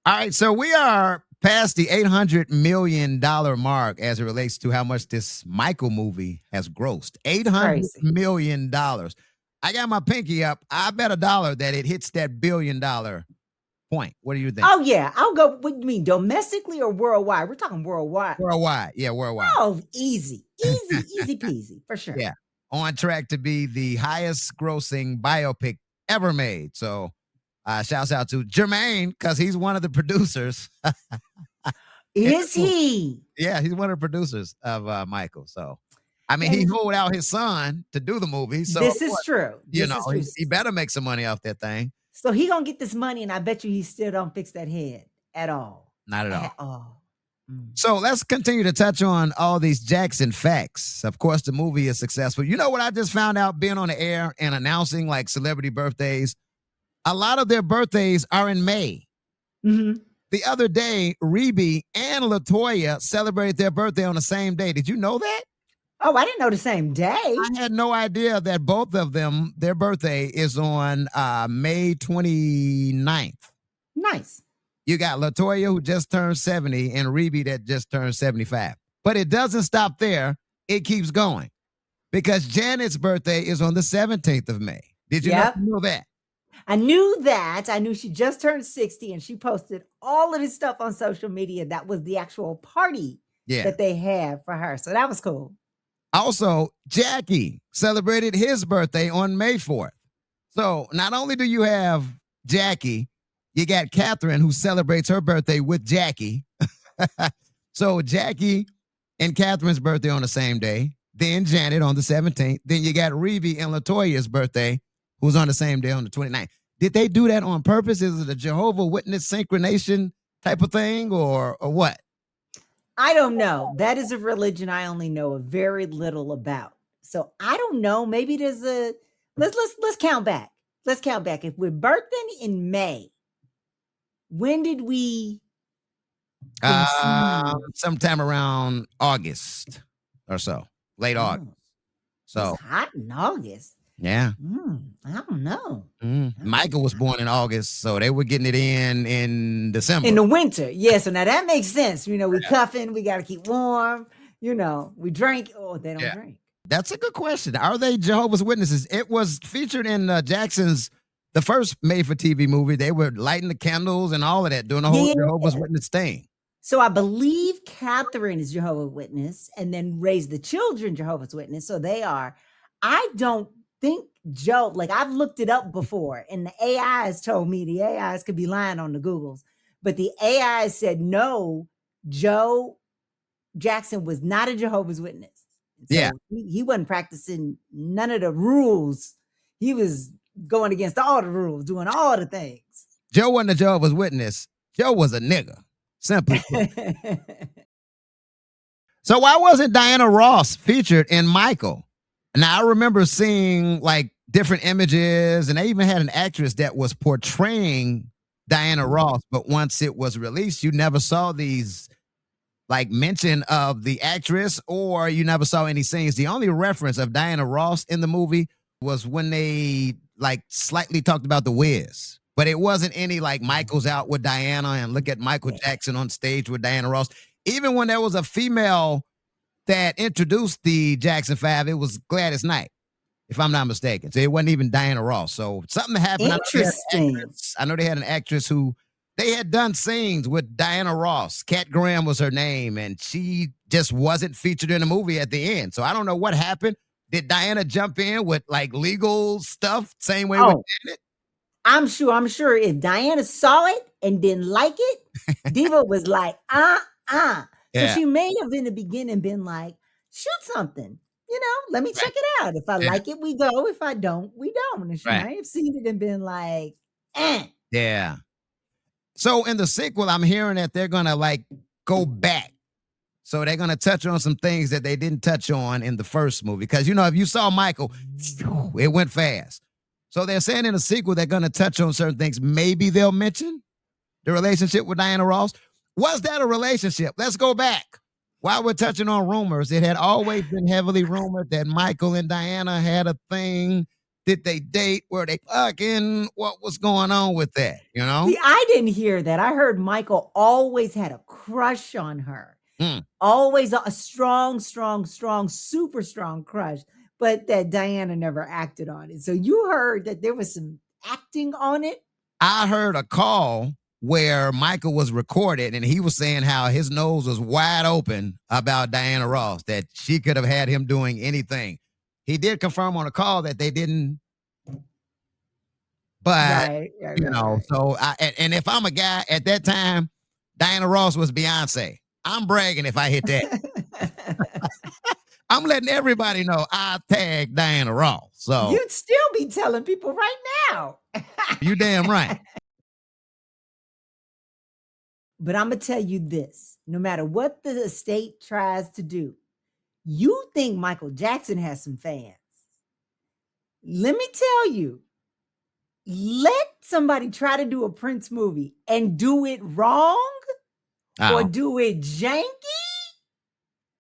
All right, so we are past the $800 million mark as it relates to how much this Michael movie has grossed. It's $800 crazy. million. I got my pinky up. I bet $1 that it hits that $1 billion point. What do you think? Oh yeah, I'll go. What do you mean, domestically or worldwide? We're talking worldwide. Worldwide. Yeah, worldwide. Oh, easy peasy for sure. Yeah. On track to be the highest grossing biopic ever made. So shouts out to Jermaine, because he's one of the producers. Is he? Yeah, he's one of the producers of Michael. So, I mean, he hold out his son to do the movie. So, This is true. you This know, is true. he better make some money off that thing. So he gonna get this money, and I bet you he still don't fix that head at all. Not at all. At all. So let's continue to touch on all these Jackson facts. Of course, the movie is successful. You know what I just found out being on the air and announcing like celebrity birthdays? A lot of their birthdays are in May. Mm-hmm. The other day, Rebe and Latoya celebrated their birthday on the same day. Did you know that? Oh, I didn't know the same day. I had no idea that both of them, their birthday is on May 29th. Nice. You got Latoya, who just turned 70, and Rebe that just turned 75. But it doesn't stop there. It keeps going. Because Janet's birthday is on the 17th of May. Did you know that? I knew that. I knew she just turned 60, and she posted all of this stuff on social media. That was the actual party that they had for her. So that was cool. Also, Jackie celebrated his birthday on May 4th. So not only do you have Jackie, you got Catherine, who celebrates her birthday with Jackie. So Jackie and Catherine's birthday on the same day. Then Janet on the 17th. Then you got Rebe and Latoya's birthday, who's on the same day on the 29th. Did they do that on purpose? Is it a Jehovah Witness synchronization type of thing or what? I don't know. That is a religion I only know very little about. So I don't know. Maybe there's a let's count back. Let's count back. If we're birthing in May, when did we sometime around August or so. Late August. So it's hot in August. Yeah. I don't know. Michael was born in August, so they were getting it in December. In the winter. Yeah, so now that makes sense. You know, we cuffing, we got to keep warm. You know, we drink. Oh, they don't drink. That's a good question. Are they Jehovah's Witnesses? It was featured in Jackson's, the first made-for-TV movie. They were lighting the candles and all of that, doing the whole Jehovah's Witness thing. So I believe Catherine is Jehovah's Witness and then raised the children Jehovah's Witness. So they are. I don't think Joe, like I've looked it up before and the AIs told me, the AIs could be lying on the Googles, but the AI said, no, Joe Jackson was not a Jehovah's Witness. So he wasn't practicing none of the rules. He was going against all the rules, doing all the things. Joe wasn't a Jehovah's Witness. Joe was a nigga, simply put. So why wasn't Diana Ross featured in Michael? Now, I remember seeing like different images, and they even had an actress that was portraying Diana Ross. But once it was released, you never saw these like mention of the actress, or you never saw any scenes. The only reference of Diana Ross in the movie was when they like slightly talked about the Wiz. But it wasn't any like Michael's out with Diana and look at Michael Jackson on stage with Diana Ross. Even when there was a female that introduced the Jackson 5, it was Gladys Knight, if I'm not mistaken. So it wasn't even Diana Ross. So something happened. Interesting. I know they had an actress who they had done scenes with Diana Ross. Kat Graham was her name, and she just wasn't featured in the movie at the end. So I don't know what happened. Did Diana jump in with like legal stuff, same way with Janet? I'm sure if Diana saw it and didn't like it, Diva was like, So she may have in the beginning been like, shoot something, you know, let me check it out. If I like it, we go. If I don't, we don't. And she may have seen it and been like, Yeah. So in the sequel, I'm hearing that they're going to like go back. So they're going to touch on some things that they didn't touch on in the first movie. Because, you know, if you saw Michael, it went fast. So they're saying in the sequel, they're going to touch on certain things. Maybe they'll mention the relationship with Diana Ross. Was that a relationship? Let's go back. While we're touching on rumors, it had always been heavily rumored that Michael and Diana had a thing. Did they date? Were they fucking? What was going on with that? See, I didn't hear that. I heard Michael always had a crush on her. Mm. Always a strong, strong, strong, super strong crush, but that Diana never acted on it. So you heard that there was some acting on it? I heard a call where Michael was recorded and he was saying how his nose was wide open about Diana Ross, that she could have had him doing anything. He did confirm on a call that they didn't, but Right, right. so and if I'm a guy at that time, Diana Ross was Beyonce. I'm bragging if I hit that. I'm letting everybody know I tagged Diana Ross. So You'd still be telling people right now. you damn right. But I'm gonna tell you this: no matter what the estate tries to do, you think Michael Jackson has some fans. Let me tell you, let somebody try to do a Prince movie and do it wrong or Oh, do it janky.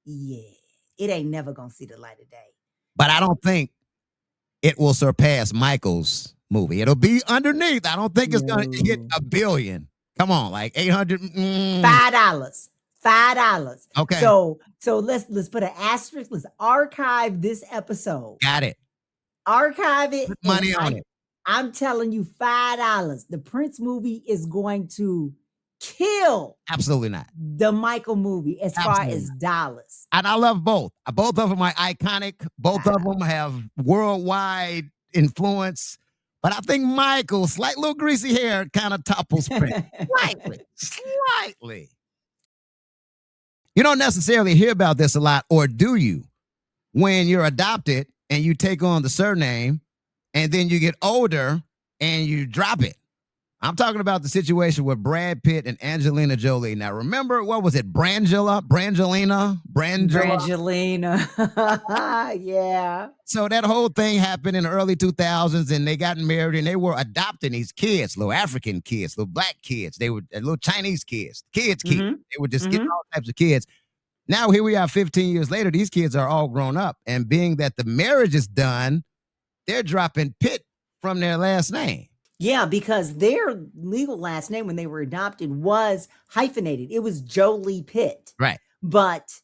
Yeah, it ain't never gonna see the light of day. but I don't think it will surpass Michael's movie. It'll be underneath. I don't think it's going to hit No. $1 billion. Come on, like 800. $5. $5. Okay. So let's put an asterisk. Let's archive this episode. Got it. Archive it. Put money on it. I'm telling you, $5. The Prince movie is going to kill Absolutely not. the Michael movie as far Absolutely as dollars. And I love both. Both of them are iconic. Both of them have worldwide influence. But I think Michael, slight little greasy hair, kind of topples Prince. Slightly. You don't necessarily hear about this a lot, or do you? When you're adopted and you take on the surname and then you get older and you drop it. I'm talking about the situation with Brad Pitt and Angelina Jolie. Now, remember, what was it? Brangelina? Yeah. So that whole thing happened in the early 2000s and they got married and they were adopting these kids, little African kids, little black kids. They were little Chinese kids, kids. Mhm. They were just getting all types of kids. Now here we are 15 years later. These kids are all grown up. And being that the marriage is done, they're dropping Pitt from their last name. Yeah, because their legal last name when they were adopted was hyphenated. It was Jolie Pitt. Right. But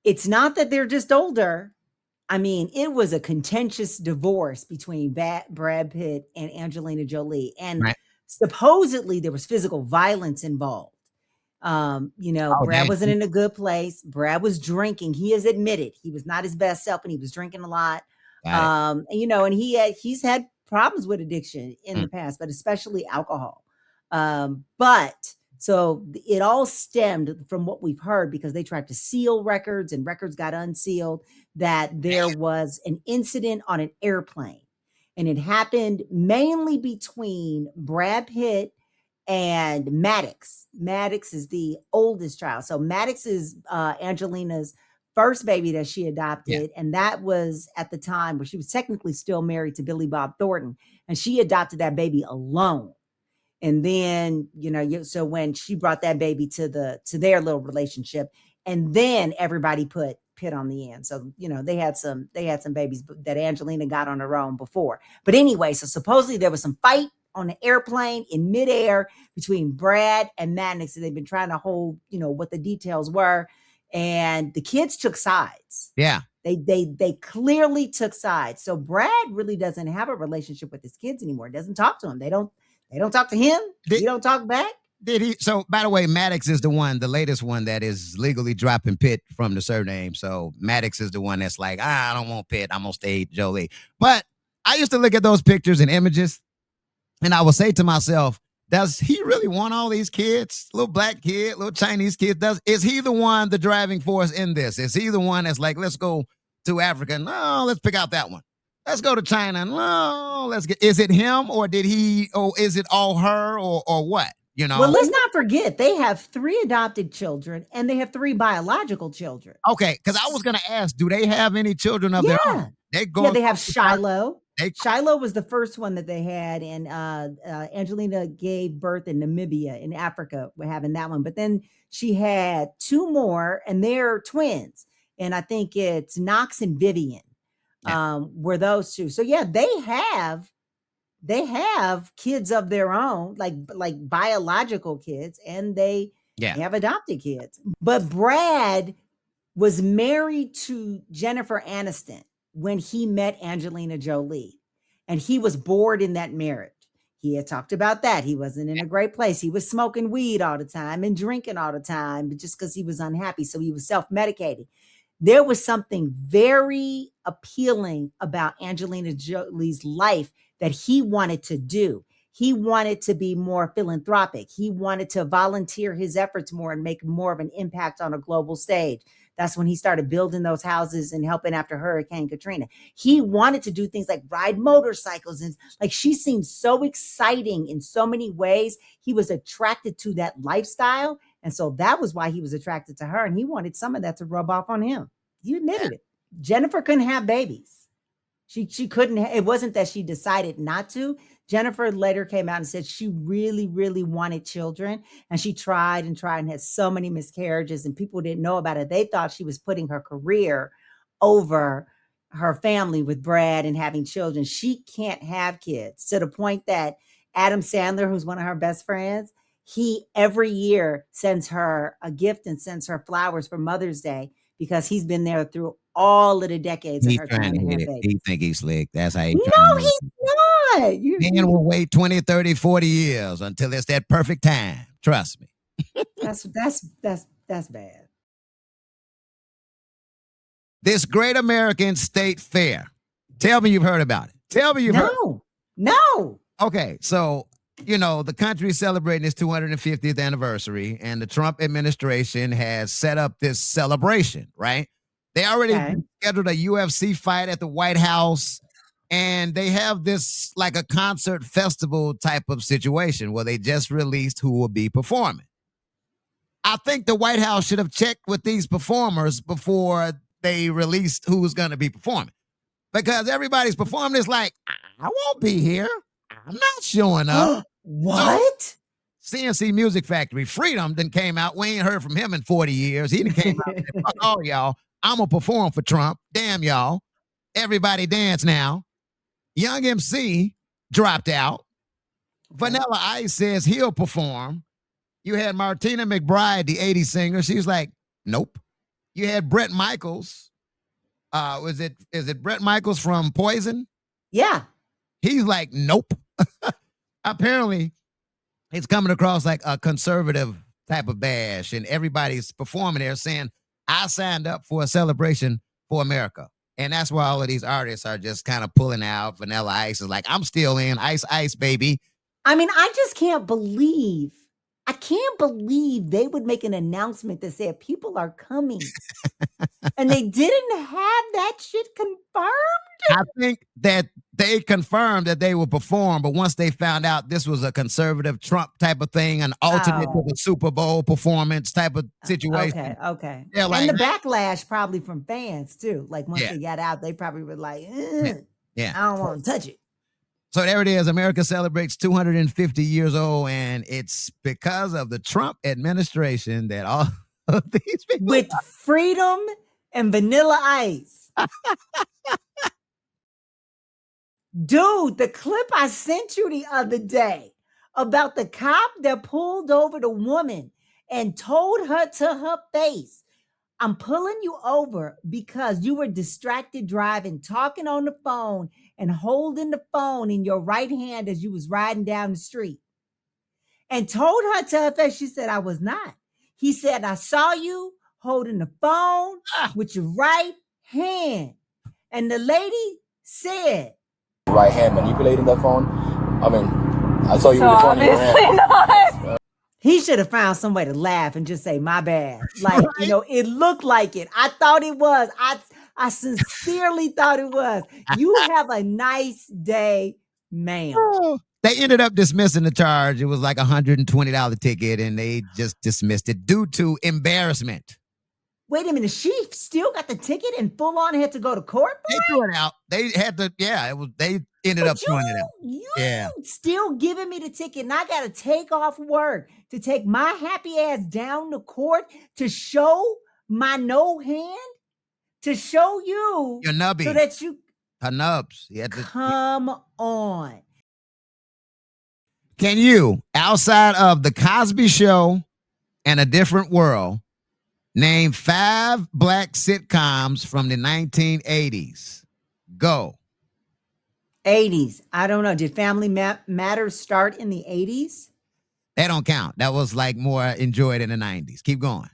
it's not that they're just older. I mean, it was a contentious divorce between Brad Pitt and Angelina Jolie. And Right. supposedly there was physical violence involved. Brad wasn't in a good place. Brad was drinking. He has admitted he was not his best self and he was drinking a lot. And he's had problems with addiction in the past, but especially alcohol. So it all stemmed from what we've heard because they tried to seal records and records got unsealed, that there was an incident on an airplane. And it happened mainly between Brad Pitt and Maddox. Maddox is the oldest child. So Maddox is Angelina's first baby that she adopted. And that was at the time where she was technically still married to Billy Bob Thornton. And she adopted that baby alone. And then, so when she brought that baby to their little relationship, and then everybody put Pitt on the end. So, they had some babies that Angelina got on her own before. But anyway, so supposedly there was some fight on an airplane in midair between Brad and Maddox. And they've been trying to hold, what the details were. And the kids took sides. Yeah. They clearly took sides. So Brad really doesn't have a relationship with his kids anymore. Doesn't talk to them. They don't talk to him. He don't talk back. Did he? So, by the way, Maddox is the latest one that is legally dropping Pitt from the surname. So Maddox is the one that's like, I don't want Pitt. I'm going to stay Jolie. But I used to look at those pictures and images and I would say to myself, does he really want all these kids? Little black kid, little Chinese kid. Is he the one, the driving force in this? Is he the one that's like, let's go to Africa? No, let's pick out that one. Let's go to China. No, is it him or is it all her or what? Well, let's not forget they have 3 adopted children and they have 3 biological children. Okay, because I was going to ask, do they have any children of their own? They have Shiloh. Shiloh was the first one that they had, and Angelina gave birth in Namibia in Africa. We're having that one, but then she had 2 more, and they're twins, and I think it's Knox and Vivian. were those two. So yeah, they have kids of their own, like biological kids, and they have adopted kids. But Brad was married to Jennifer Aniston when he met Angelina Jolie, and he was bored in that marriage. He had talked about that. He wasn't in a great place. He was smoking weed all the time and drinking all the time, but just because he was unhappy. So he was self-medicating. There was something very appealing about Angelina Jolie's life that he wanted to do. He wanted to be more philanthropic. He wanted to volunteer his efforts more and make more of an impact on a global stage. That's when he started building those houses and helping after Hurricane Katrina. He wanted to do things like ride motorcycles, and like, she seemed so exciting in so many ways. He was attracted to that lifestyle. And so that was why he was attracted to her. And he wanted some of that to rub off on him. He admitted it. Jennifer couldn't have babies. She couldn't. It wasn't that she decided not to. Jennifer later came out and said she really, really wanted children. And she tried and had so many miscarriages, and people didn't know about it. They thought she was putting her career over her family with Brad and having children. She can't have kids, to the point that Adam Sandler, who's one of her best friends, he every year sends her a gift and sends her flowers for Mother's Day, because he's been there through all of the decades of her trying to have babies. He think he's slick. That's how he No, he's not. Man will wait 20, 30, 40 years until it's that perfect time. Trust me. That's bad. This Great American State Fair. Tell me you've heard about it. Tell me you've heard. No. Okay, so the country is celebrating its 250th anniversary, and the Trump administration has set up this celebration, right? They already scheduled a UFC fight at the White House, and they have this like a concert festival type of situation where they just released who will be performing. I think the White House should have checked with these performers before they released who was going to be performing, because everybody's performing is like, I won't be here. I'm not showing up. What? So, CNC Music Factory, Freedom, then came out. We ain't heard from him in 40 years. He done came out and said, fuck all y'all. I'm going to perform for Trump. Damn y'all. Everybody dance now. Young MC dropped out. Vanilla Ice says he'll perform. You had Martina McBride, the 80s singer. She's like, nope. You had Bret Michaels. Is it Bret Michaels from Poison? Yeah. He's like, nope. Apparently, it's coming across like a conservative type of bash, and everybody's performing there saying, I signed up for a celebration for America. And that's why all of these artists are just kind of pulling out. Vanilla Ice is like, I'm still in. Ice, ice, baby. I mean, I can't believe they would make an announcement that said people are coming. And they didn't have that shit confirmed? I think that they confirmed that they would perform, but once they found out this was a conservative Trump type of thing, an alternate to the Super Bowl performance type of situation. Okay. Like, and the backlash probably from fans too. Like once they got out, they probably were like, I don't want to touch it. So there it is. America celebrates 250 years old, and it's because of the Trump administration that all of these people with Freedom and Vanilla Ice. Dude, the clip I sent you the other day about the cop that pulled over the woman and told her to her face, I'm pulling you over because you were distracted driving, talking on the phone and holding the phone in your right hand as you was riding down the street. And told her to her face, she said, I was not. He said, I saw you holding the phone with your right hand. And the lady said, right hand manipulating that phone. I mean, I saw you with the phone in your hand. Not. He should have found some way to laugh and just say, my bad. Like, it looked like it. I thought it was. I sincerely thought it was. You have a nice day, ma'am. They ended up dismissing the charge. It was like $120 ticket, and they just dismissed it due to embarrassment. Wait a minute, she still got the ticket and full on had to go to court? They threw it out. They had to, they ended up throwing it out. You still giving me the ticket, and I got to take off work to take my happy ass down to court to show my no hand, to show you your nubby. so that you, Her nubs. He had to, Come on. can you, outside of The Cosby Show and A Different World, name 5 black sitcoms from the 1980s? Go. 80s. I don't know. Did Family Matters start in the 80s? That don't count. That was like more enjoyed in the 90s. Keep going.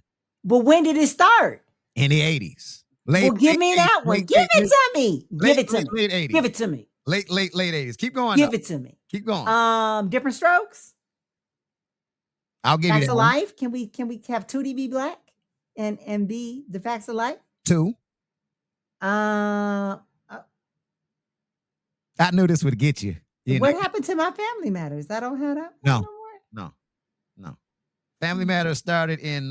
But when did it start? In the 80s. Well, give me that one. Give it to me. Give it to me. Late 80s. Give it to me. Late 80s. Keep going. Give it to me. Keep going. Different Strokes. I'll give Facts you that of one. Life. Can we have Tootie be black and be the Facts of Life? 2. Uh, I knew this would get you. what happened to My Family Matters? I don't have that. No. Family Matters started in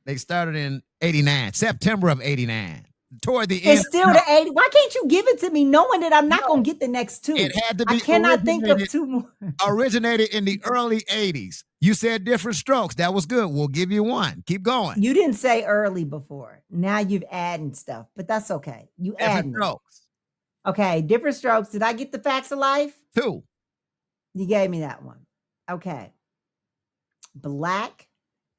they started in 89, September of 89. Toward the end. It's still the 80s. Why can't you give it to me knowing that I'm not going to get the next 2? It had to be. I cannot think of 2 more. Originated in the early 80s. You said Different Strokes. That was good. We'll give you 1. Keep going. You didn't say early before. Now you've added stuff, but that's okay. You added Different Strokes. Okay, Different Strokes. Did I get the Facts of Life? 2. You gave me that one. Okay. Black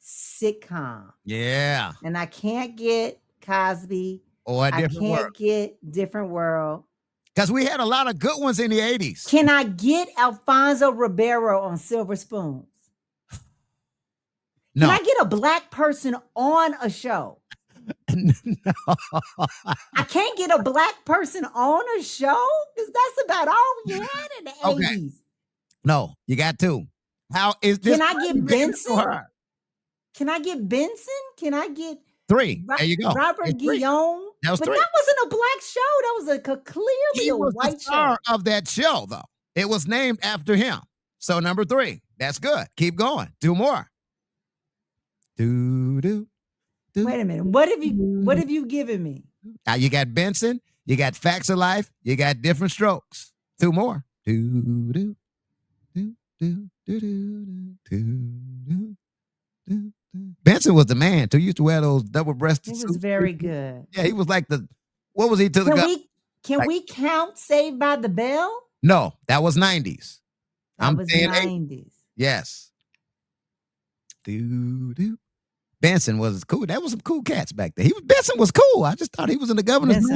sitcom. Yeah. And I can't get Cosby. Or A I Different can't World. get Different World. Because we had a lot of good ones in the 80s. Can I get Alfonso Ribeiro on Silver Spoons? No. Can I get a black person on a show? No. I can't get a black person on a show because that's about all we had in the 80s. No, you got 2. How is this? Can I get Benson? Can I get Benson? Can I get 3? There you go. Robert It's 3. Guillaume? That was but 3. that wasn't a black show. That was clearly He a was white the star show. of that show, though. It was named after him. So number 3. That's good. Keep going. 2 more. Do. Wait a minute. What have you given me? You got Benson. You got Facts of Life. You got Different Strokes. 2 more. Do. Benson was the man too. He used to wear those double-breasted suits. It was very good. Yeah, he was like what was he to the Can we count Saved by the Bell? No, that was 90s. That was 90s. Yes. Benson was cool. That was some cool cats back there. Benson was cool. I just thought he was in the governor's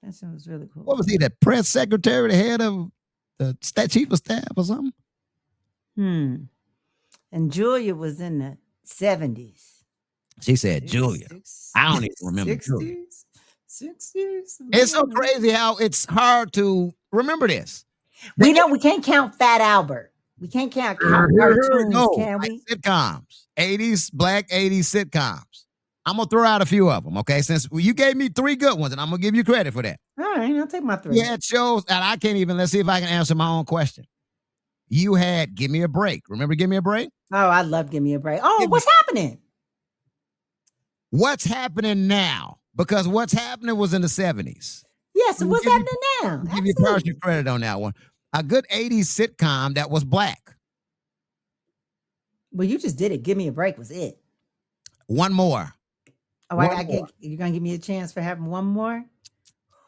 Benson was really cool. What was he? The press secretary, the head of the chief of staff or something? And Julia was in the 70s. She said Julia. I don't even remember. 60s. 60s. It's so crazy how it's hard to remember this. We know we can't count Fat Albert. We can't count cartoons, can we? Sitcoms. 80s, black 80s sitcoms. I'm going to throw out a few of them, okay? Since you gave me 3 good ones, and I'm going to give you credit for that. All right, I'll take my 3. You had shows, and I can't even, let's see if I can answer my own question. You had Give Me a Break. Remember Give Me a Break? Oh, I love Give Me a Break. Oh, what's happening? What's happening now? Because what's happening was in the 70s. Yeah, so what's happening now? I'll give you partial credit on that one. A good 80s sitcom that was black. Well, you just did it. Give Me a Break was it. One more. Oh, you're going to give me a chance for having one more?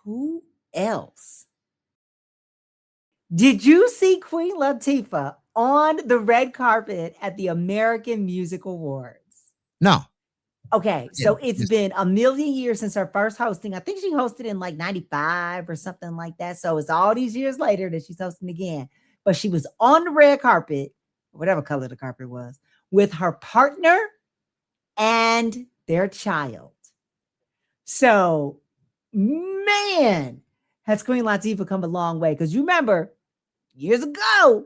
Who else? Did you see Queen Latifah on the red carpet at the American Music Awards? No. Okay, so it's been a million years since her first hosting. I think she hosted in like 95 or something like that. So it's all these years later that she's hosting again. But she was on the red carpet, whatever color the carpet was, with her partner and their child. So, man, has Queen Latifah come a long way? Because you remember, years ago,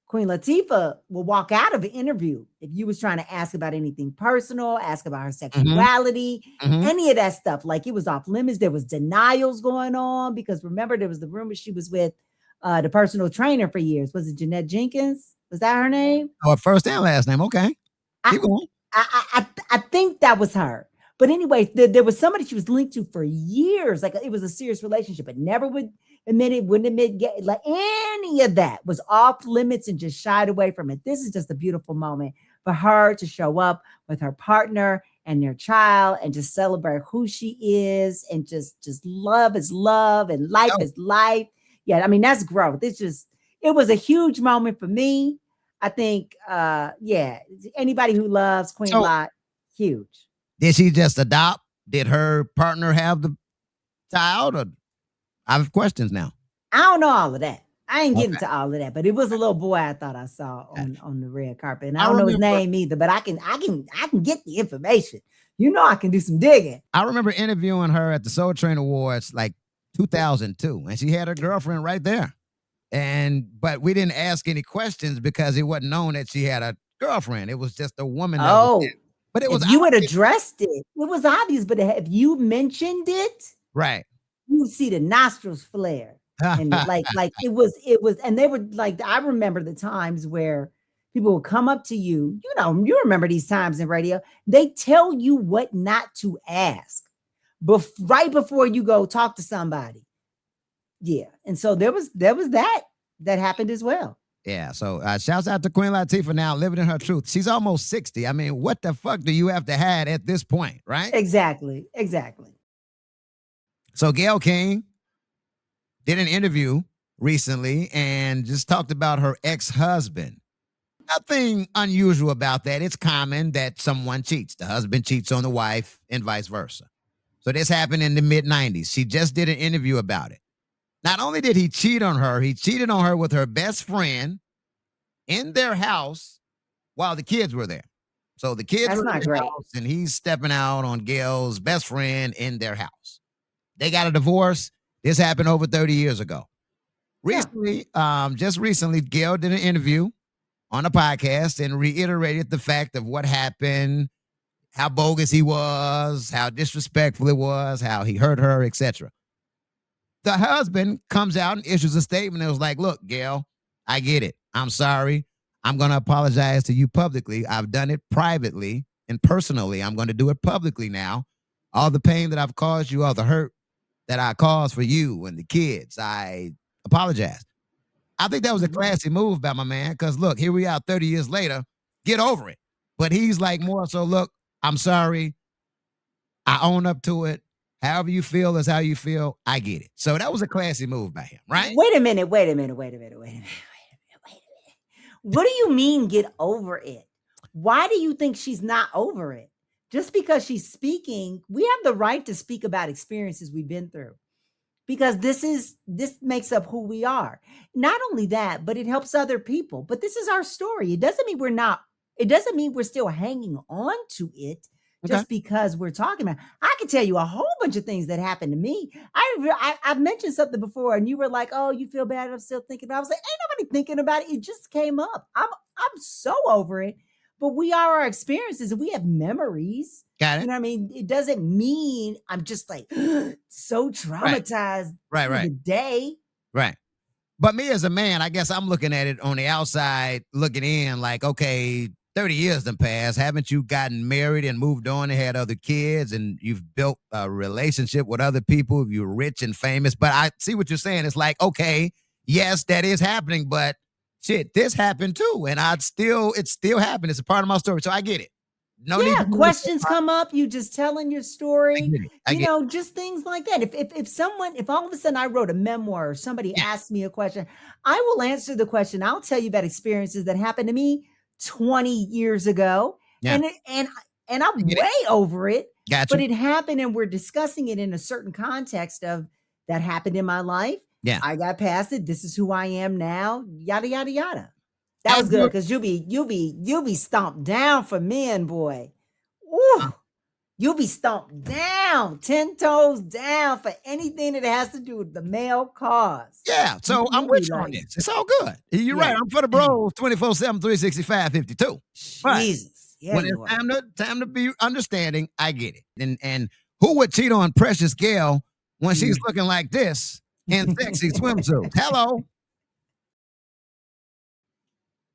Queen Latifah will walk out of an interview if you was trying to ask about anything personal, ask about her sexuality, any of that stuff. Like it was off limits. There was denials going on because remember there was the rumor she was with the personal trainer for years. Was it Jeanette Jenkins? Was that her name? Oh, first and last name. Okay. Keep going. I think that was her. But anyway, there was somebody she was linked to for years. Like it was a serious relationship, but never would admit it, wouldn't admit like any of that, was off limits and just shied away from it. This is just a beautiful moment for her to show up with her partner and their child and just celebrate who she is and just love is love and life is life. Yeah, I mean, that's growth. It was a huge moment for me. I think, anybody who loves Queen Lot, huge. Did she just adopt? Did her partner have the child? Or I have questions now. I don't know all of that. I ain't get into all of that, but it was a little boy I thought I saw on the red carpet. And I don't know his name either, but I can get the information. You know, I can do some digging. I remember interviewing her at the Soul Train Awards like 2002, and she had her girlfriend right there. But we didn't ask any questions because it wasn't known that she had a girlfriend. It was just a woman. But it was if you had addressed it, it was obvious. But if you mentioned it, right, you would see the nostrils flare. And like it was, and they were like, I remember the times where people will come up to you, you remember these times in radio, they tell you what not to ask right before you go talk to somebody. Yeah. And so there was that happened as well. Yeah. So shouts out to Queen Latifah now living in her truth. She's almost 60. I mean, what the fuck do you have to hide at this point? Right. Exactly. So Gayle King did an interview recently and just talked about her ex-husband. Nothing unusual about that. It's common that someone cheats. The husband cheats on the wife and vice versa. So this happened in the mid-90s. She just did an interview about it. Not only did he cheat on her, he cheated on her with her best friend in their house while the kids were there. So the kids were in their house and he's stepping out on Gayle's best friend in their house. They got a divorce. This happened over 30 years ago. Recently, just recently, Gayle did an interview on a podcast and reiterated the fact of what happened, how bogus he was, how disrespectful it was, how he hurt her, etc. The husband comes out and issues a statement and was like, look, Gayle, I get it. I'm sorry. I'm going to apologize to you publicly. I've done it privately and personally. I'm going to do it publicly now. All the pain that I've caused you, all the hurt that I caused for you and the kids, I apologize. I think that was a classy move by my man because, look, here we are 30 years later. Get over it. But he's like more so, look, I'm sorry. I own up to it. However you feel is how you feel. I get it. So that was a classy move by him, right? Wait a minute. What do you mean get over it? Why do you think she's not over it? Just because she's speaking, we have the right to speak about experiences we've been through because this makes up who we are. Not only that, but it helps other people. But this is our story. It doesn't mean we're still hanging on to it just because we're talking about it. I can tell you a whole bunch of things that happened to me. I've mentioned something before and you were like, oh, you feel bad. I'm still thinking about it. I was like, ain't nobody thinking about it. It just came up. I'm so over it. But we are our experiences and we have memories. Got it. You know what I mean? It doesn't mean I'm just like so traumatized right. the day. Right. But me as a man, I guess I'm looking at it on the outside, looking in like, okay, 30 years done passed. Haven't you gotten married and moved on and had other kids and you've built a relationship with other people? You're rich and famous. But I see what you're saying. It's like, okay, yes, that is happening, but shit, this happened too. And it's still happening. It's a part of my story. So I get it. No need to questions come up. You just telling your story, just things like that. If all of a sudden I wrote a memoir or somebody asked me a question, I will answer the question. I'll tell you about experiences that happened to me 20 years ago. Yeah. And I'm way over it. Gotcha. But it happened and we're discussing it in a certain context of that happened in my life. Yeah. I got past it. This is who I am now. Yada, yada, yada. That was good because you'll be stomped down for men, boy. Ooh, you'll be stomped down, 10 toes down for anything that has to do with the male cause. Yeah. So I'm with you on this. It's all good. You're right. I'm for the bros 24/7, 365, 52. Jesus. Yeah, when it's time to be understanding, I get it. And who would cheat on Precious Gayle when she's looking like this in sexy swimsuits? Hello.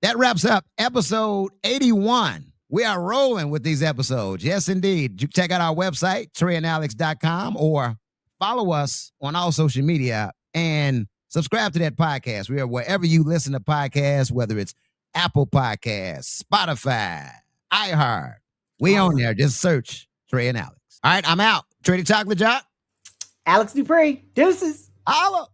That wraps up episode 81. We are rolling with these episodes. Yes, indeed. You check out our website, treyandalexx.com, or follow us on all social media and subscribe to that podcast. We are wherever you listen to podcasts, whether it's Apple Podcasts, Spotify, iHeart, We on there. Just search Trey and Alexx. All right, I'm out. Trey the Chocolate Jock. Alexx Dupri. Deuces. Holla.